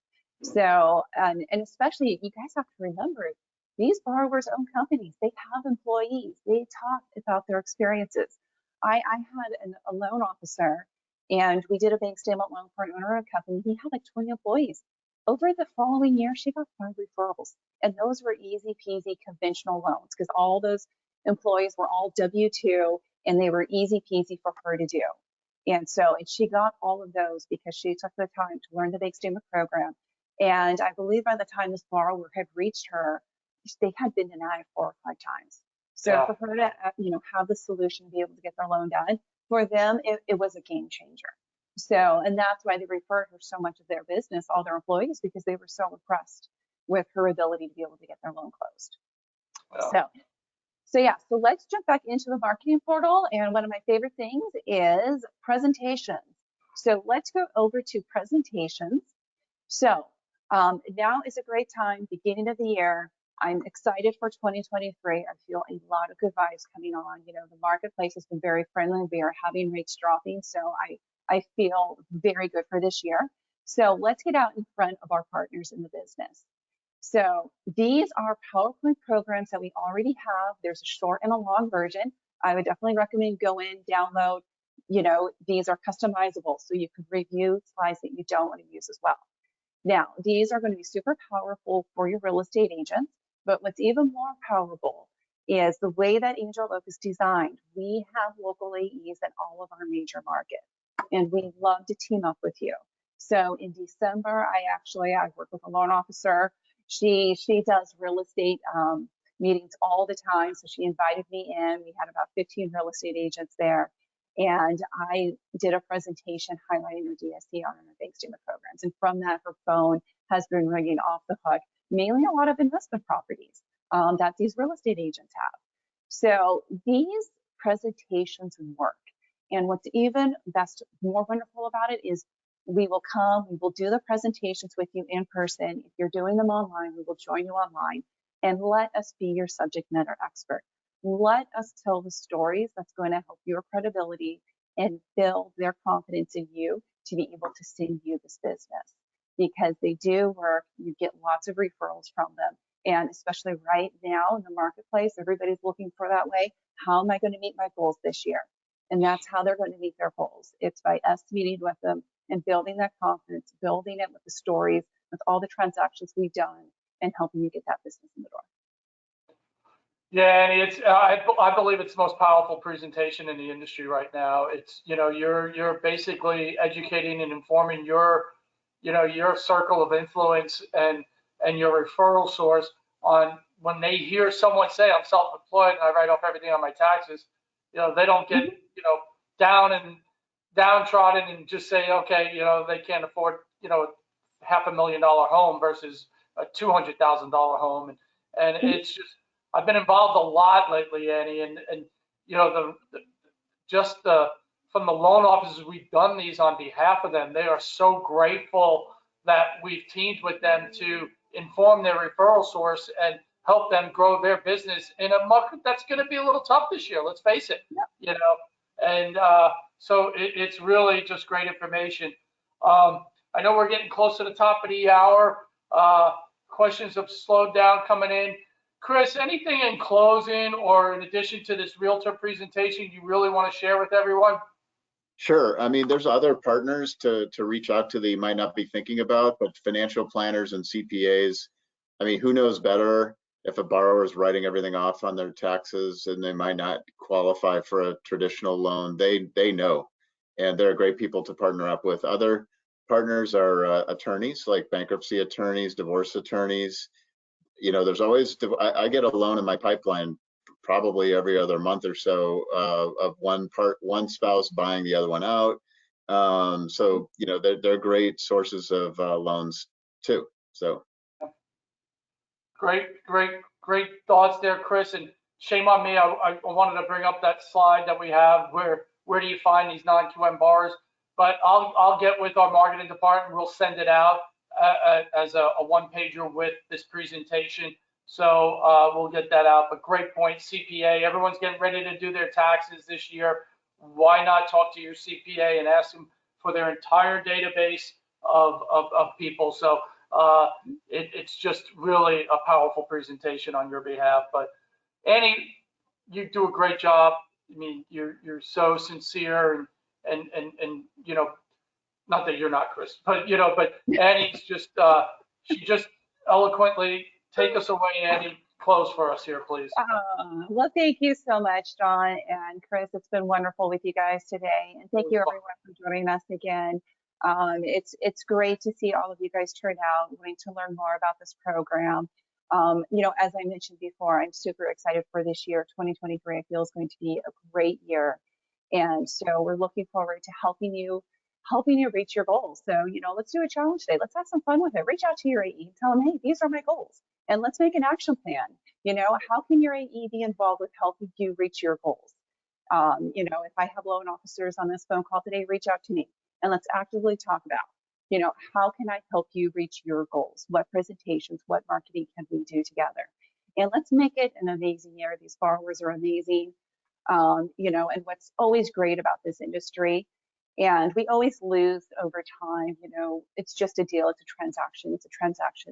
So, and especially you guys have to remember, these borrowers own companies, they have employees, they talk about their experiences. I had a loan officer and we did a bank statement loan for an owner of a company. He had like 20 employees. Over the following year, she got 5 referrals. And those were easy peasy conventional loans because all those employees were all W-2 and they were easy peasy for her to do. And so, and she got all of those because she took the time to learn the bank statement program. And I believe by the time this borrower had reached her, they had been denied 4 or 5 times. So for her to, you know, have the solution to be able to get their loan done, for them, it was a game changer. So, and that's why they referred her so much of their business, all their employees, because they were so impressed with her ability to be able to get their loan closed. So yeah, so let's jump back into the marketing portal. And one of my favorite things is presentations. So let's go over to presentations. So now is a great time, beginning of the year. I'm excited for 2023. I feel a lot of good vibes coming on. You know, the marketplace has been very friendly. We are having rates dropping. So I feel very good for this year. So let's get out in front of our partners in the business. So these are PowerPoint programs that we already have. There's a short and a long version. I would definitely recommend go in, download. You know, these are customizable, so you can review slides that you don't want to use as well. Now, these are going to be super powerful for your real estate agents, but what's even more powerful is the way that Angel Oak is designed. We have local AEs in all of our major markets, and we love to team up with you. So in December, I work with a loan officer. She does real estate meetings all the time. So she invited me in. We had about 15 real estate agents there. And I did a presentation highlighting her DSCR and her bank statement programs. And from that, her phone has been ringing off the hook, mainly a lot of investment properties that these real estate agents have. So these presentations work. And what's even more wonderful about it is we will do the presentations with you in person. If you're doing them online, we will join you online and let us be your subject matter expert. Let us tell the stories that's going to help your credibility and build their confidence in you to be able to send you this business, because they do work. You get lots of referrals from them. And especially right now in the marketplace, everybody's looking for that way. How am I going to meet my goals this year? And that's how they're going to meet their goals. It's by us meeting with them and building that confidence, building it with the stories, with all the transactions we've done, and helping you get that business in the door. Yeah, and I believe it's the most powerful presentation in the industry right now. It's, you know, you're basically educating and informing your circle of influence and your referral source on when they hear someone say, I'm self-employed and I write off everything on my taxes, you know, they don't get, you know, downtrodden and just say, okay, you know, they can't afford, you know, $500,000 home versus a $200,000 home. And it's just, I've been involved a lot lately, Annie, and you know, from the loan officers we've done these on behalf of them, they are so grateful that we've teamed with them to inform their referral source and help them grow their business in a market that's going to be a little tough this year. Let's face it, you know. And so it's really just great information. I know we're getting close to the top of the hour. Questions have slowed down coming in. Chris, anything in closing or in addition to this realtor presentation you really want to share with everyone? Sure. I mean, there's other partners to reach out to that you might not be thinking about, but financial planners and CPAs. I mean, who knows better if a borrower is writing everything off on their taxes and they might not qualify for a traditional loan. They know, and they're great people to partner up with. Other partners are attorneys, like bankruptcy attorneys, divorce attorneys. You know, there's always, I get a loan in my pipeline probably every other month or so of one spouse buying the other one out. So, you know, they're great sources of loans too. So. Great thoughts there, Chris. And shame on me, I wanted to bring up that slide that we have where do you find these non-QM borrowers? But I'll get with our marketing department. We'll send it out as a one-pager with this presentation. So we'll get that out. But great point, CPA. Everyone's getting ready to do their taxes this year. Why not talk to your CPA and ask them for their entire database of people? So it's just really a powerful presentation on your behalf. But Annie, you do a great job. I mean, you're so sincere and you know, not that you're not, Chris, but you know, but Annie's just she just eloquently. Take us away, Annie. Close for us here, please. Well, thank you so much, John and Chris. It's been wonderful with you guys today, and thank you everyone for joining us again. It's great to see all of you guys turn out, wanting to learn more about this program. You know, as I mentioned before, I'm super excited for this year. 2023, I feel is going to be a great year, and so we're looking forward to helping you reach your goals. So, you know, let's do a challenge today. Let's have some fun with it. Reach out to your AE and tell them, hey, these are my goals. And let's make an action plan. You know, how can your AE be involved with helping you reach your goals? You know, if I have loan officers on this phone call today, reach out to me and let's actively talk about, you know, how can I help you reach your goals? What presentations, what marketing can we do together? And let's make it an amazing year. These borrowers are amazing. You know, and what's always great about this industry, and we always lose over time, you know, it's just a deal, it's a transaction,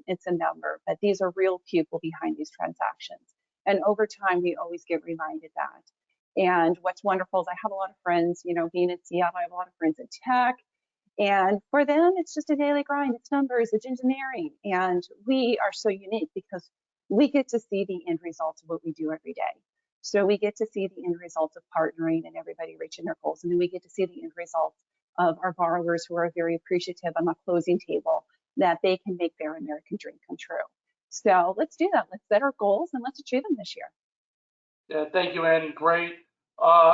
it's a number, but these are real people behind these transactions. And over time, we always get reminded that. And what's wonderful is I have a lot of friends, you know, being in Seattle, I have a lot of friends in tech, and for them, it's just a daily grind, it's numbers, it's engineering. And we are so unique because we get to see the end results of what we do every day. So we get to see the end results of partnering and everybody reaching their goals. And then we get to see the end results of our borrowers who are very appreciative on the closing table that they can make their American dream come true. So let's do that. Let's set our goals and let's achieve them this year. Yeah, thank you, Annie. Great.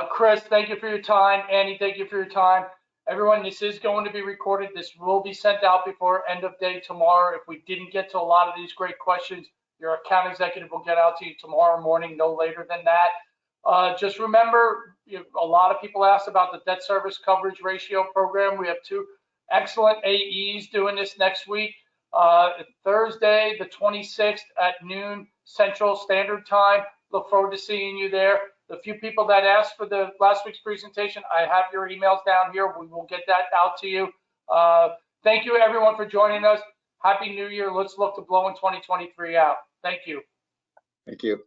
Chris, thank you for your time. Annie, thank you for your time. Everyone, this is going to be recorded. This will be sent out before end of day tomorrow. If we didn't get to a lot of these great questions, your account executive will get out to you tomorrow morning, no later than that. Just remember, a lot of people asked about the debt service coverage ratio program. We have two excellent AEs doing this next week. Thursday, the 26th at noon Central Standard Time. Look forward to seeing you there. The few people that asked for the last week's presentation, I have your emails down here. We will get that out to you. Thank you, everyone, for joining us. Happy New Year. Let's look to blowing 2023 out. Thank you. Thank you.